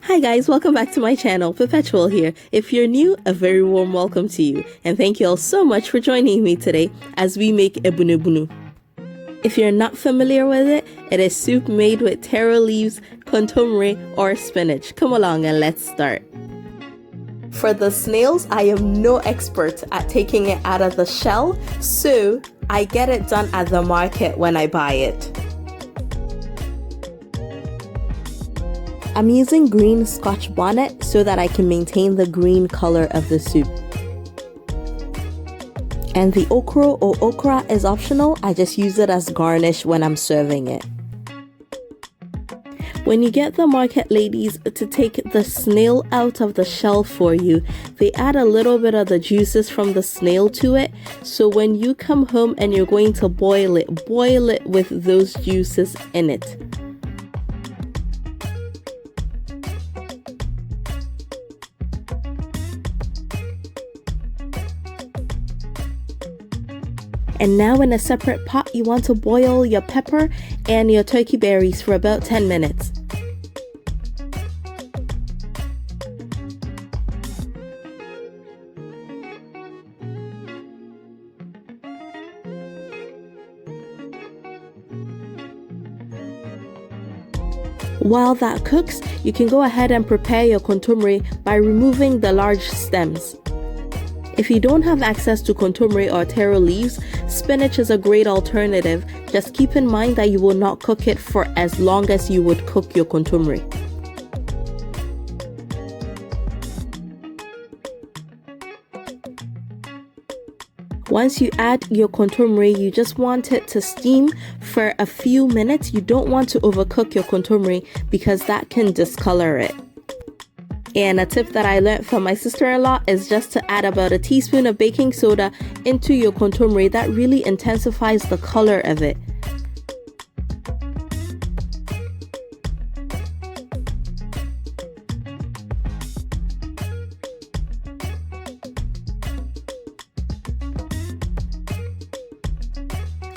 Hi guys, welcome back to my channel. Perpetual here. If you're new, a very warm welcome to you. And thank you all so much for joining me today as we make Ebunuebunu. If you're not familiar with it, it is soup made with taro leaves, kontomire, or spinach. Come along and let's start. For the snails, I am no expert at taking it out of the shell, so I get it done at the market when I buy it. I'm using green scotch bonnet so that I can maintain the green color of the soup. And the okro or okra is optional, I just use it as garnish when I'm serving it. When you get the market ladies to take the snail out of the shell for you, they add a little bit of the juices from the snail to it. So when you come home and you're going to boil it with those juices in it. And now in a separate pot, you want to boil your pepper and your turkey berries for about 10 minutes. While that cooks, you can go ahead and prepare your kontomire by removing the large stems. If you don't have access to kontomire or taro leaves, spinach is a great alternative. Just keep in mind that you will not cook it for as long as you would cook your kontomire. Once you add your kontomire, you just want it to steam for a few minutes. You don't want to overcook your kontomire because that can discolor it. And a tip that I learned from my sister-in-law is just to add about a teaspoon of baking soda into your kontomire. That really intensifies the color of it.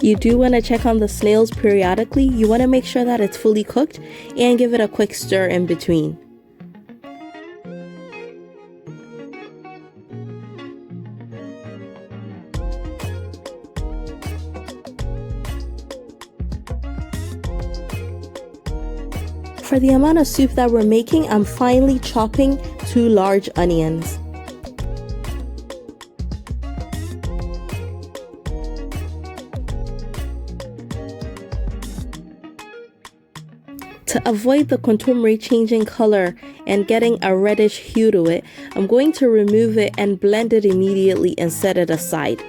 You do want to check on the snails periodically. You want to make sure that it's fully cooked and give it a quick stir in between. For the amount of soup that we're making, I'm finely chopping 2 large onions. To avoid the kontomire changing color and getting a reddish hue to it, I'm going to remove it and blend it immediately and set it aside.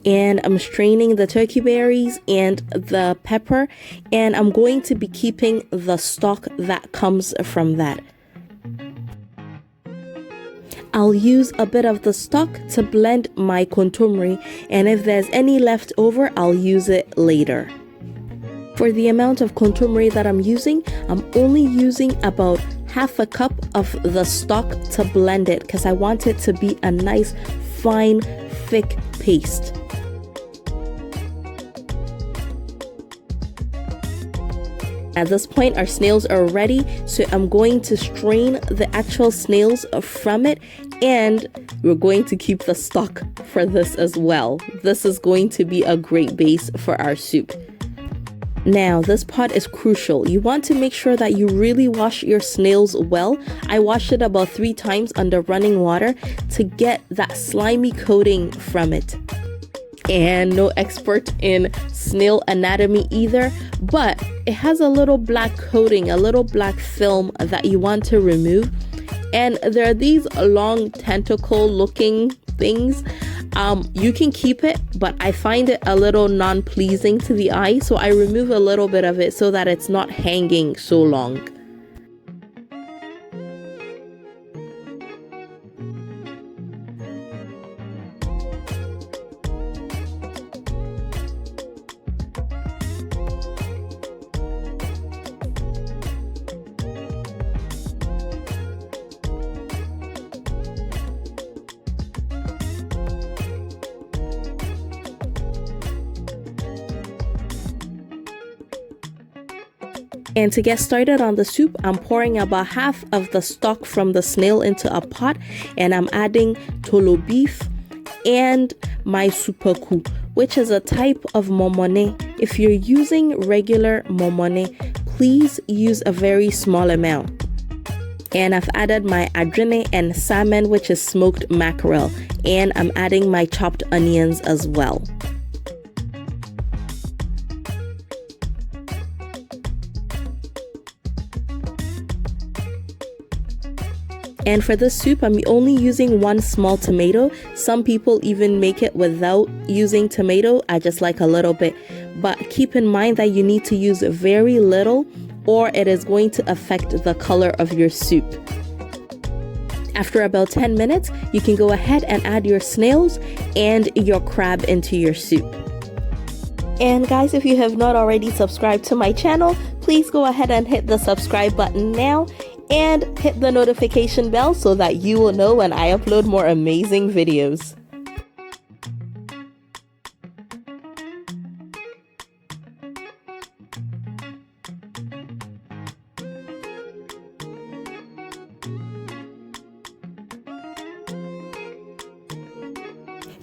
And I'm straining the turkey berries and the pepper, and I'm going to be keeping the stock that comes from that. I'll use a bit of the stock to blend my kontomire, and if there's any left over, I'll use it later. For the amount of kontomire that I'm using, I'm only using about half a cup of the stock to blend it because I want it to be a nice, fine, thick paste. At this point, our snails are ready, so I'm going to strain the actual snails from it, and we're going to keep the stock for this as well. This is going to be a great base for our soup. Now, this part is crucial. You want to make sure that you really wash your snails well. I washed it about 3 times under running water to get that slimy coating from it. And no expert in snail anatomy either, but it has a little black coating, a little black film that you want to remove. And there are these long tentacle looking things. You can keep it, but I find it a little non-pleasing to the eye, so I remove a little bit of it so that it's not hanging so long. And to get started on the soup, I'm pouring about half of the stock from the snail into a pot, and I'm adding Toolo Beef and my Supaku, which is a type of momone. If you're using regular momone, please use a very small amount. And I've added my adwene and salmon, which is smoked mackerel, and I'm adding my chopped onions as well. And for this soup, I'm only using one small tomato. Some people even make it without using tomato. I just like a little bit. But keep in mind that you need to use very little, or it is going to affect the color of your soup. After about 10 minutes, you can go ahead and add your snails and your crab into your soup. And guys, if you have not already subscribed to my channel, please go ahead and hit the subscribe button now and hit the notification bell so that you will know when I upload more amazing videos.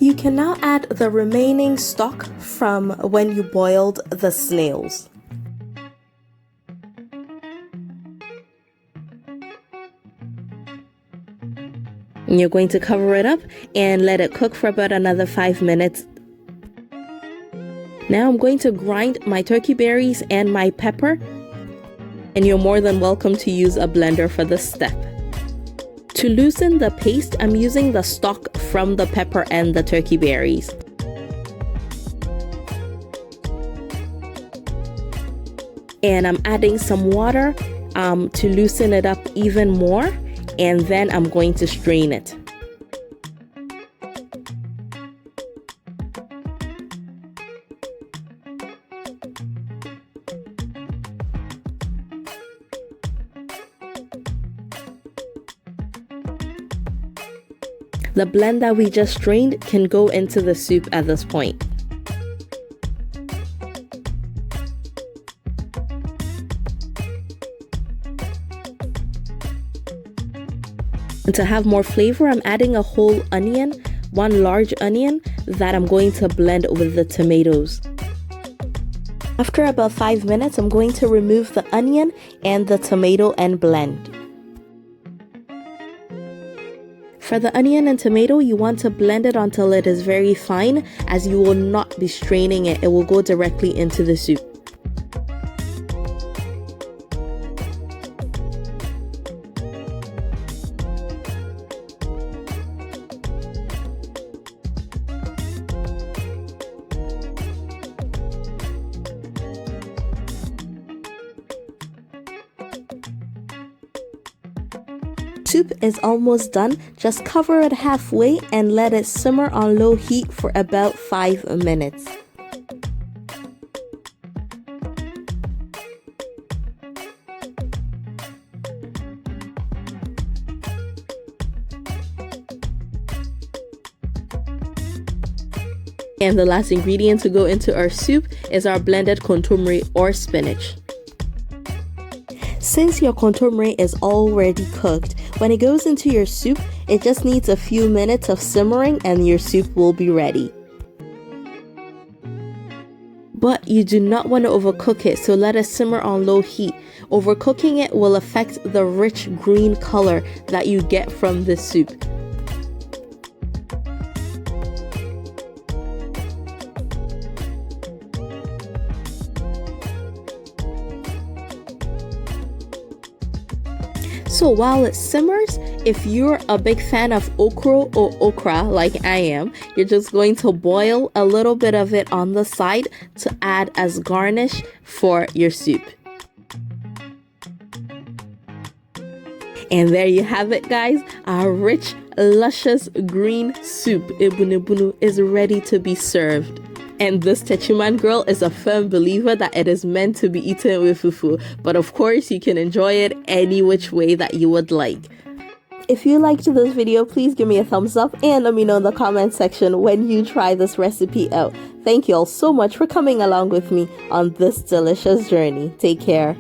You can now add the remaining stock from when you boiled the snails. And you're going to cover it up and let it cook for about another 5 minutes. Now I'm going to grind my turkey berries and my pepper, and you're more than welcome to use a blender for this step. To loosen the paste, I'm using the stock from the pepper and the turkey berries. And I'm adding some water to loosen it up even more, and then I'm going to strain it. The blend that we just strained can go into the soup at this point. And to have more flavor, I'm adding a whole onion, one large onion that I'm going to blend with the tomatoes. After about 5 minutes, I'm going to remove the onion and the tomato and blend. For the onion and tomato, you want to blend it until it is very fine, as you will not be straining it. It will go directly into the soup. Soup is almost done. Just cover it halfway and let it simmer on low heat for about 5 minutes. And the last ingredient to go into our soup is our blended kontomire or spinach. Since your kontomire is already cooked, when it goes into your soup, it just needs a few minutes of simmering and your soup will be ready. But you do not want to overcook it, so let it simmer on low heat. Overcooking it will affect the rich green color that you get from this soup. So while it simmers, if you're a big fan of Okro or Okra like I am, you're just going to boil a little bit of it on the side to add as garnish for your soup. And there you have it, guys. Our rich, luscious green soup, Ebunuebunu, is ready to be served. And this Techiman girl is a firm believer that it is meant to be eaten with fufu. But of course, you can enjoy it any which way that you would like. If you liked this video, please give me a thumbs up and let me know in the comment section when you try this recipe out. Thank you all so much for coming along with me on this delicious journey. Take care.